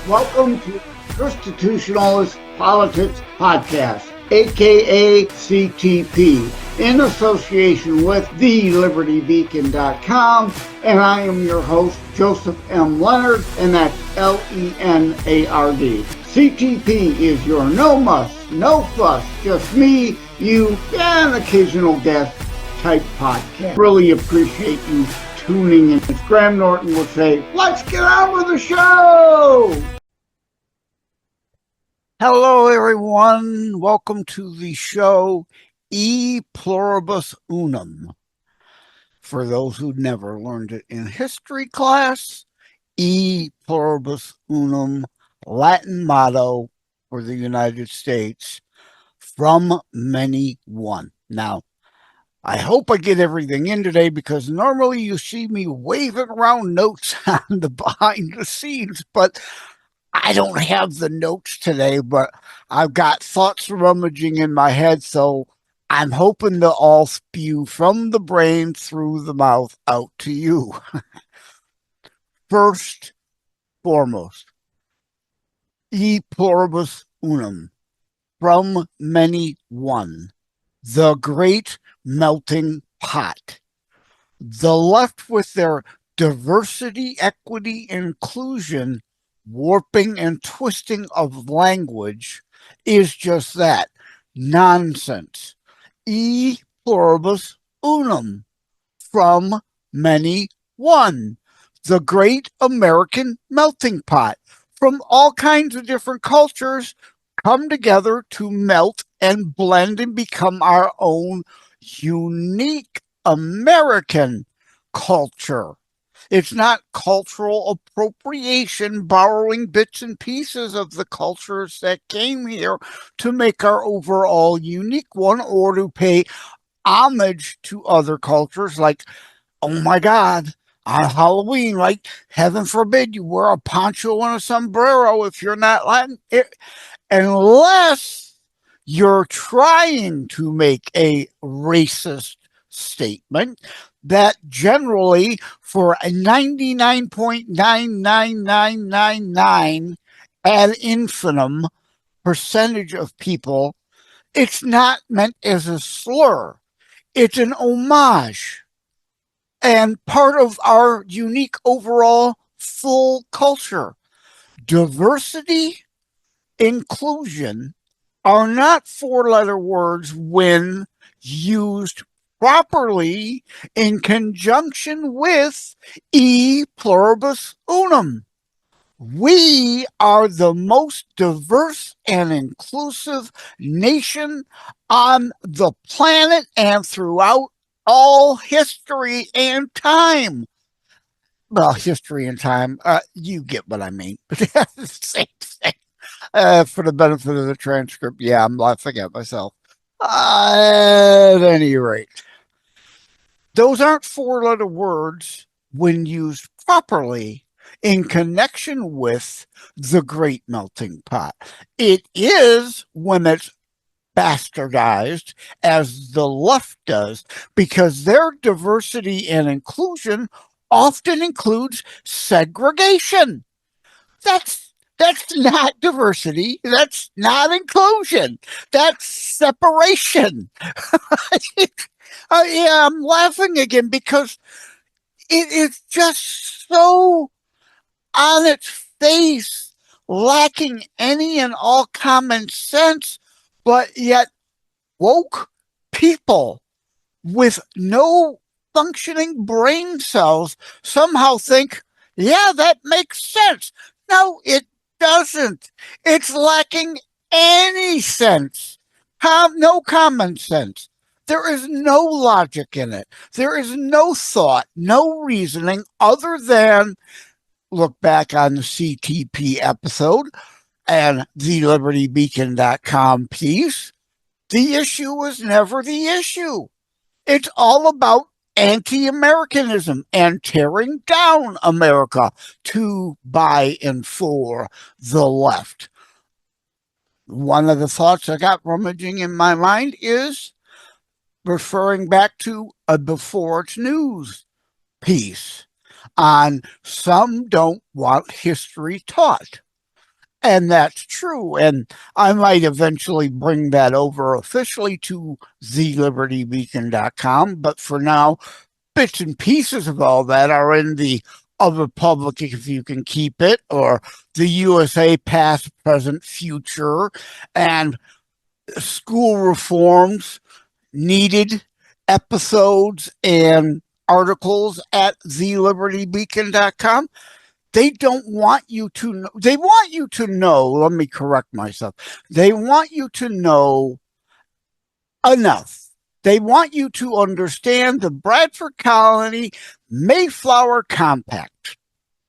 Welcome to ChristiTutionalist Politics Podcast, aka CTP, in association with TheLibertyBeacon.com, and I am your host, Joseph M. Leonard, and that's Leonard. CTP is your no muss, no fuss, just me, you, and occasional guest type podcast. Really appreciate you tuning in. As Graham Norton would say, let's get on with the show! Hello, everyone. Welcome to the show E Pluribus Unum. For those who never learned it in history class, E Pluribus Unum, Latin motto for the United States, from many one. Now, I hope I get everything in today because normally you see me waving around notes on the behind the scenes, but I don't have the notes today, but I've got thoughts rummaging in my head, so I'm hoping to all spew from the brain through the mouth out to you. First, foremost, E Pluribus Unum, from many one, the great melting pot. The left with their diversity, equity, inclusion, warping and twisting of language is just that, nonsense. E Pluribus Unum, from many one, the great American melting pot. From all kinds of different cultures come together to melt and blend and become our own unique American culture. It's not cultural appropriation, borrowing bits and pieces of the cultures that came here to make our overall unique one, or to pay homage to other cultures like, oh my God, on Halloween, like, heaven forbid you wear a poncho and a sombrero if you're not Latin, unless you're trying to make a racist statement that generally, for a 99.99999 ad infinitum percentage of people, it's not meant as a slur. It's an homage and part of our unique overall full culture. Diversity, inclusion are not four-letter words when used properly in conjunction with E Pluribus Unum. We are the most diverse and inclusive nation on the planet and throughout all history and time. Well, history and time, you get what I mean. But that's the same thing. For the benefit of the transcript, yeah, I'm laughing at myself. At any rate, those aren't four-letter words when used properly in connection with the great melting pot. It is when it's bastardized, as the left does, because their diversity and inclusion often includes segregation. That's not diversity. That's not inclusion. That's separation. Yeah, I'm laughing again because it is just so on its face, lacking any and all common sense, but yet woke people with no functioning brain cells somehow think, yeah, that makes sense. No, it doesn't. It's lacking any sense. No common sense. There is no logic in it. There is no thought, no reasoning other than look back on the CTP episode and the LibertyBeacon.com piece. The issue was never the issue. It's all about anti-Americanism and tearing down America to, by, and for the left. One of the thoughts I got rummaging in my mind is referring back to a Before It's News piece on some don't want history taught. And that's true. And I might eventually bring that over officially to thelibertybeacon.com. But for now, bits and pieces of all that are in the Other Public If You Can Keep It, or the USA Past, Present, Future, and school reforms, needed episodes and articles at thelibertybeacon.com. They don't want you to know. They want you to know. Let me correct myself. They want you to know enough. They want you to understand the Bradford Colony Mayflower Compact.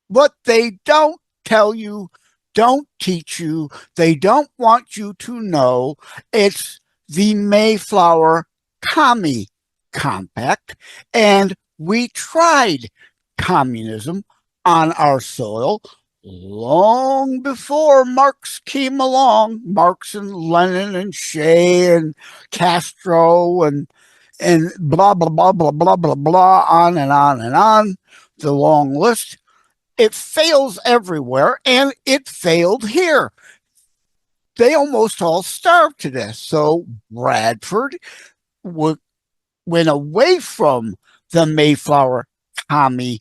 What they don't tell you, don't teach you, they don't want you to know, it's the Mayflower Commie Compact. And we tried communism on our soil long before Marx came along. Marx and Lenin and Che and Castro and blah blah blah blah blah blah blah, on and on and on, the long list. It fails everywhere, and it failed here. They almost all starved to death. So Bradford went away from the Mayflower Commie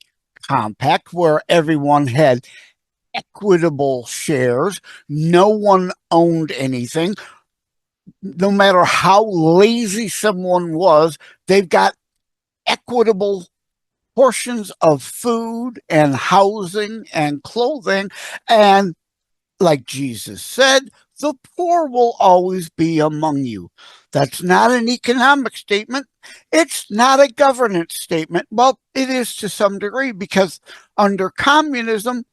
Compact, where everyone had equitable shares. No one owned anything. No matter how lazy someone was, they've got equitable portions of food and housing and clothing. And like Jesus said, the poor will always be among you. That's not an economic statement. It's not a governance statement. Well, it is to some degree, because under communism,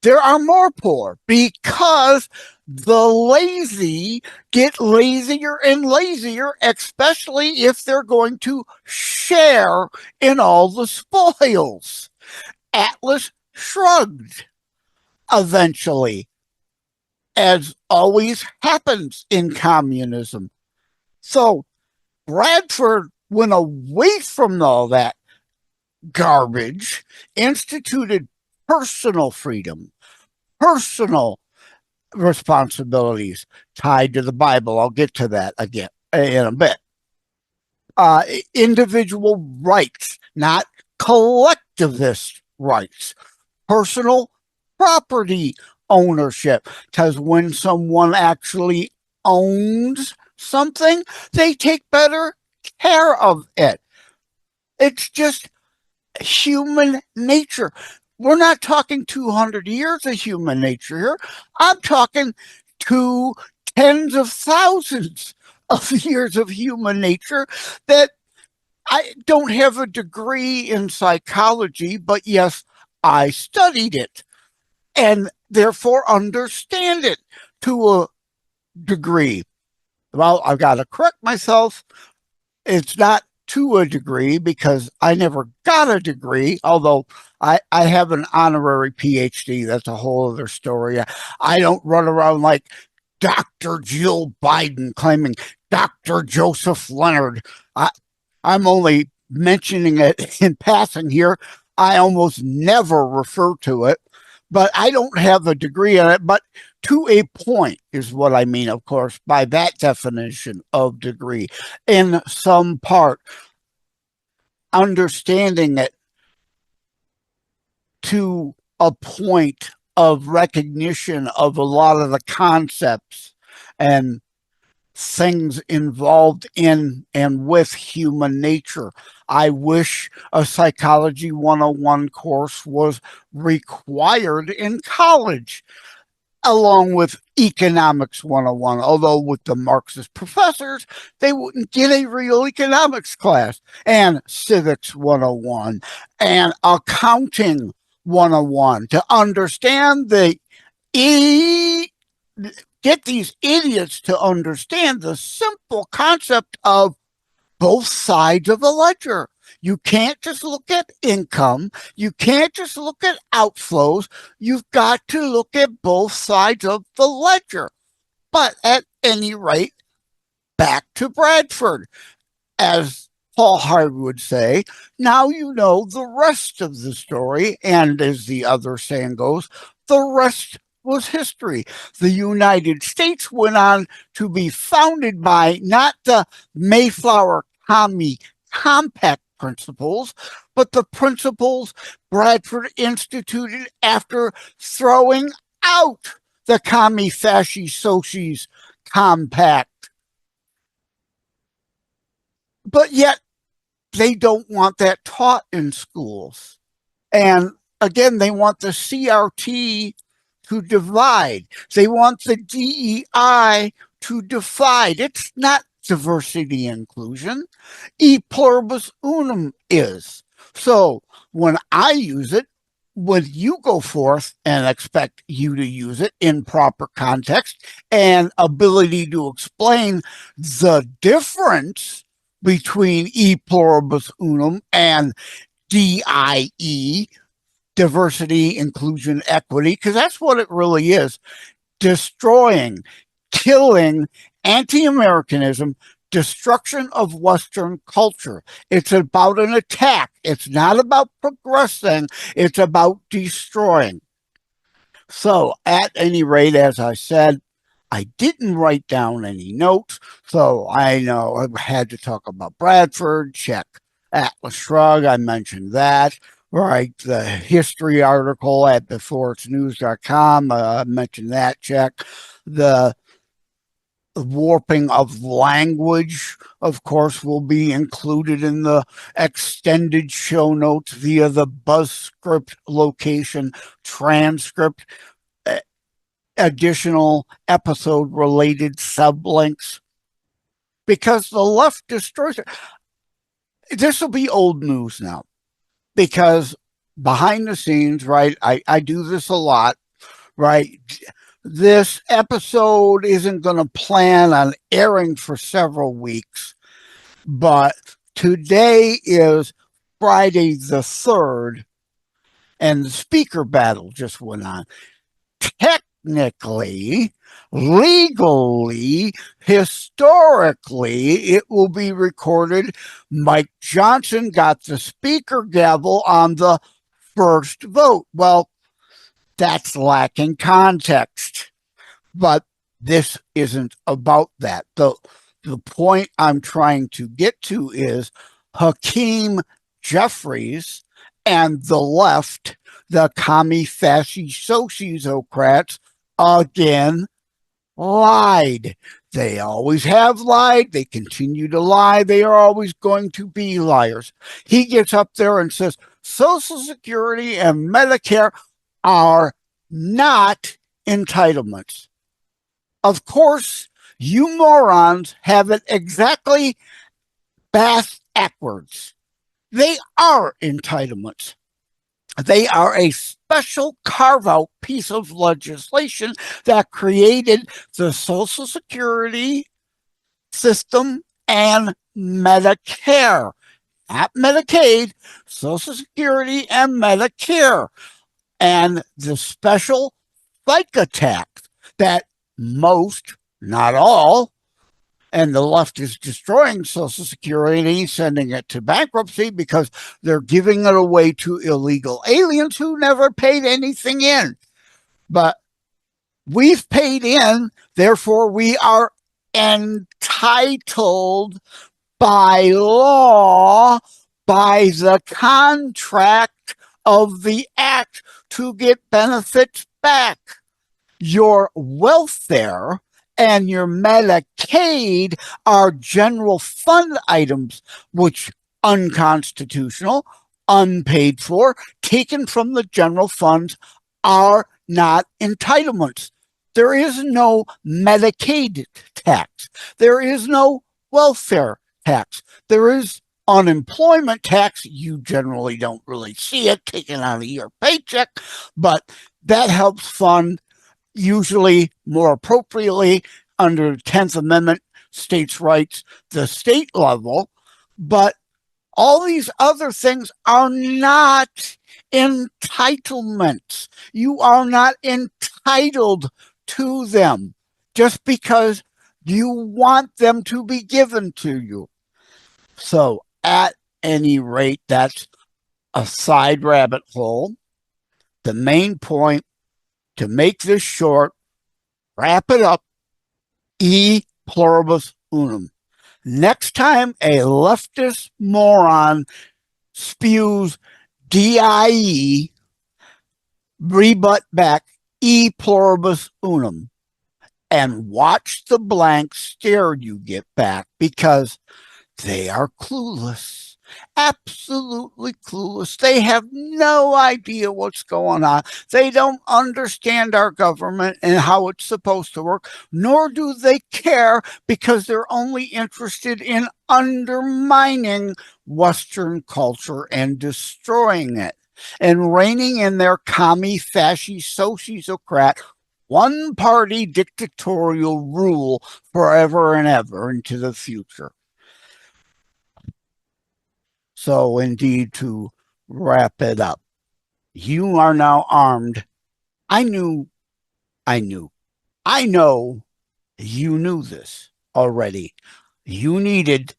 there are more poor, because the lazy get lazier and lazier, especially if they're going to share in all the spoils. Atlas shrugged eventually, as always happens in communism. So Bradford went away from all that garbage, instituted personal freedom, personal responsibilities tied to the Bible. I'll get to that again in a bit. Individual rights, not collectivist rights. Personal property ownership, because when someone actually owns something, they take better care of it. It's just human nature. We're not talking 200 years of human nature here. I'm talking to tens of thousands of years of human nature. That I don't have a degree in psychology, but yes, I studied it and therefore understand it to a degree. Well, I've got to correct myself. It's not to a degree, because I never got a degree, although I have an honorary PhD. That's a whole other story. I don't run around like Dr. Jill Biden claiming Dr. Joseph Leonard. I'm only mentioning it in passing here. I almost never refer to it, but I don't have a degree in it. But to a point is what I mean, of course, by that definition of degree. In some part, understanding it to a point of recognition of a lot of the concepts and things involved in and with human nature. I wish a Psychology 101 course was required in college, along with Economics 101, although with the Marxist professors, they wouldn't get a real economics class, and Civics 101, and Accounting 101, to understand get these idiots to understand the simple concept of both sides of the ledger. You can't just look at income. You can't just look at outflows. You've got to look at both sides of the ledger. But at any rate, back to Bradford. As Paul Harvey would say, now you know the rest of the story, and as the other saying goes, the rest was history. The United States went on to be founded by not the Mayflower Commie Compact principles, but the principles Bradford instituted after throwing out the Commie Fasci Sociis Compact. But yet, they don't want that taught in schools. And again, they want the CRT to divide. They want the DEI to divide. It's not diversity inclusion. E Pluribus Unum is. So when I use it, would you go forth and expect you to use it in proper context and ability to explain the difference between E Pluribus Unum and DIE, diversity, inclusion, equity, because that's what it really is: destroying, killing anti-Americanism, destruction of Western culture. It's about an attack. It's not about progressing. It's about destroying. So at any rate, as I said, I didn't write down any notes, so I know I had to talk about Bradford, check Atlas Shrugged, I mentioned that, right? The history article at beforeitsnews.com, I mentioned that, check. The warping of language, of course, will be included in the extended show notes via the BuzzScript location transcript, additional episode related sublinks, because the left destroys it. This will be old news now, because behind the scenes, right, I do this a lot, right? This episode isn't going to plan on airing for several weeks, but today is Friday the 3rd, and the speaker battle just went on. Technically, legally, historically, it will be recorded. Mike Johnson got the speaker gavel on the first vote. Well, that's lacking context. But this isn't about that. The point I'm trying to get to is Hakeem Jeffries and the left, the commie fasci sociocrats, again lied. They always have lied. They continue to lie. They are always going to be liars. He gets up there and says Social Security and Medicare are not entitlements. Of course, you morons have it exactly backwards. They are entitlements. They are a special carve-out piece of legislation that created the Social Security system and Medicare. Not Medicaid, Social Security and Medicare. And the special FICA tax that most, not all, and the left is destroying Social Security, sending it to bankruptcy because they're giving it away to illegal aliens who never paid anything in. But we've paid in, therefore we are entitled by law, by the contract of the act, to get benefits back. Your welfare and your Medicaid are general fund items, which unconstitutional, unpaid for, taken from the general funds, are not entitlements. There is no Medicaid tax. There is no welfare tax. There is unemployment tax. You generally don't really see it taken out of your paycheck, but that helps fund, usually more appropriately under the 10th Amendment, states' rights, the state level. But all these other things are not entitlements. You are not entitled to them just because you want them to be given to you. So at any rate, that's a side rabbit hole. The main point to make this short, wrap it up, E Pluribus Unum. Next time a leftist moron spews DIE, rebut back E Pluribus Unum, and watch the blank stare you get back, because they are clueless, absolutely clueless. They have no idea what's going on. They don't understand our government and how it's supposed to work, nor do they care, because they're only interested in undermining Western culture and destroying it, and reigning in their commie, fascist, sociocrat, one-party dictatorial rule forever and ever into the future. So indeed, to wrap it up, you are now armed. I know you knew this already. You needed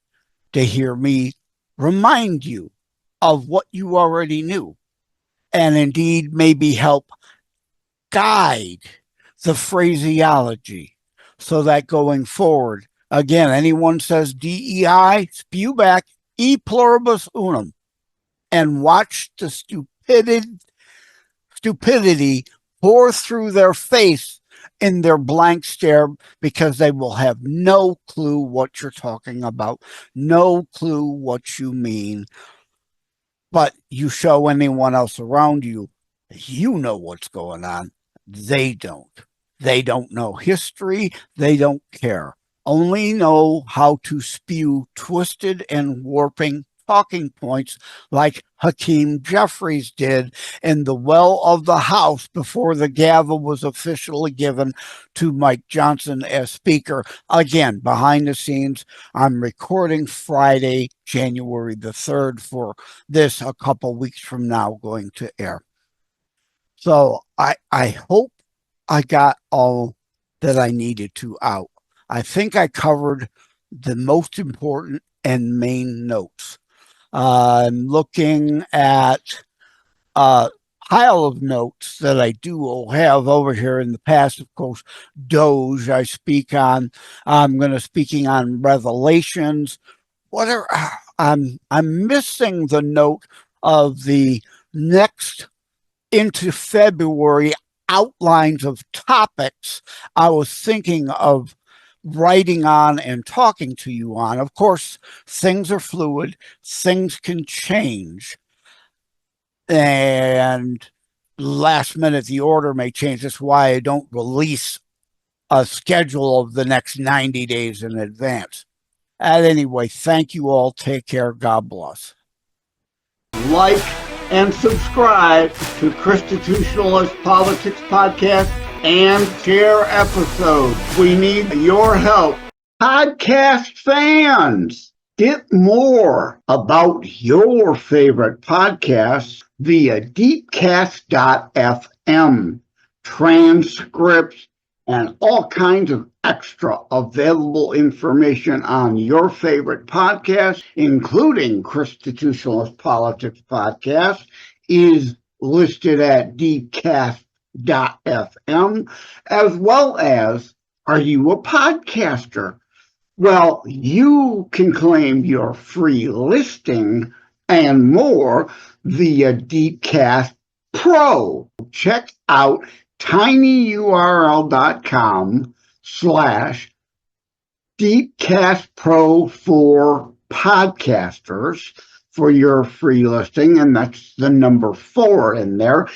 to hear me remind you of what you already knew, and indeed maybe help guide the phraseology, so that going forward, again, anyone says DEI, spew back E Pluribus Unum, and watch the stupidity pour through their face in their blank stare, because they will have no clue what you're talking about, no clue what you mean. But you show anyone else around you, you know what's going on. They don't. They don't know history. They don't care. Only know how to spew twisted and warping talking points like Hakeem Jeffries did in the well of the House before the gavel was officially given to Mike Johnson as Speaker. Again, behind the scenes, I'm recording Friday, January the 3rd for this a couple weeks from now going to air. So I hope I got all that I needed to out. I think I covered the most important and main notes. I'm looking at a pile of notes that I do have over here in the past. Of course, Doge I speak on. I'm going to speaking on Revelations. Whatever. I'm missing the note of the next into February outlines of topics I was thinking of writing on and talking to you on. Of course, things are fluid, things can change, and last minute the order may change. That's why I don't release a schedule of the next 90 days in advance. Anyway, thank you all. Take care. God bless. Like and subscribe to ChristiTutionalist Politics Podcast and share episodes. We need your help. Podcast fans, get more about your favorite podcasts via deepcast.fm, transcripts, and all kinds of extra available information on your favorite podcast, including ChristiTutionalist Politics Podcast, is listed at deepcast.fm, as well as, are you a podcaster? Well, you can claim your free listing and more via Deepcast Pro. Check out tinyurl.com/DeepcastPro for podcasters for your free listing, and that's the number 4 in there.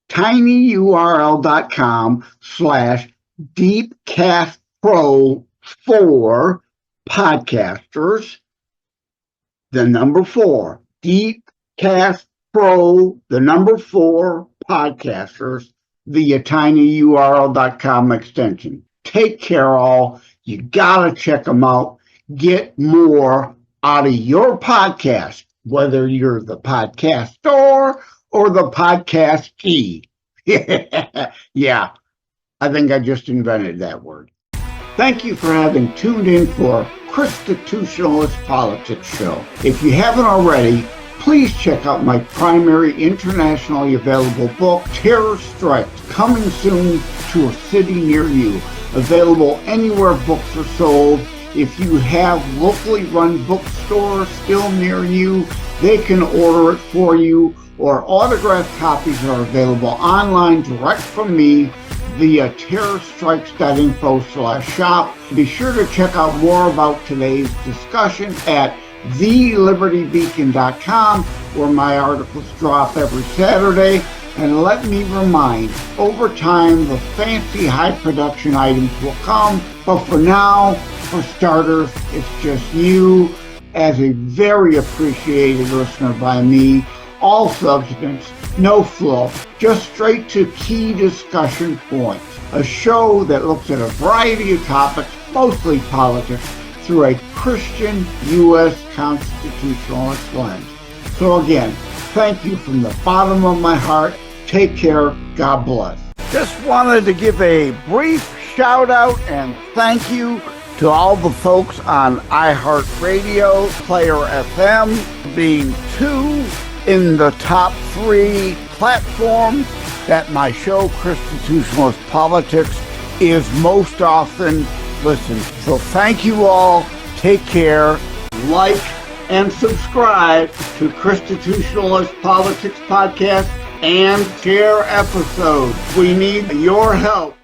tinyurl.com/DeepcastPro for podcasters, the number 4, Deepcast Pro, the number 4 podcasters via tinyurl.com extension. Take care, all. You gotta check them out. Get more out of your podcast, whether you're the podcaster or the podcastee. Yeah, I think I just invented that word. Thank you for having tuned in for ChristiTutionalist Politics Show. If you haven't already, Please check out my primary internationally available book, Terror Strikes, coming soon to a city near you. Available anywhere books are sold. If you have locally run bookstores still near you, they can order it for you, or autographed copies are available online direct from me via terrorstrikes.info/shop. Be sure to check out more about today's discussion at thelibertybeacon.com, where my articles drop every Saturday. And let me remind, over time, the fancy high production items will come. But for now, for starters, it's just you as a very appreciated listener by me. All substance, no fluff, just straight to key discussion points. A show that looks at a variety of topics, mostly politics, through a Christian U.S. constitutionalist lens. So again, thank you from the bottom of my heart. Take care. God bless. Just wanted to give a brief shout out and thank you to all the folks on iHeartRadio, Player FM, being 2 in the top 3 platforms that my show, ChristiTutionalist Politics, is most often listened. So thank you all. Take care. Like and subscribe to ChristiTutionalist Politics Podcast and share episodes. We need your help.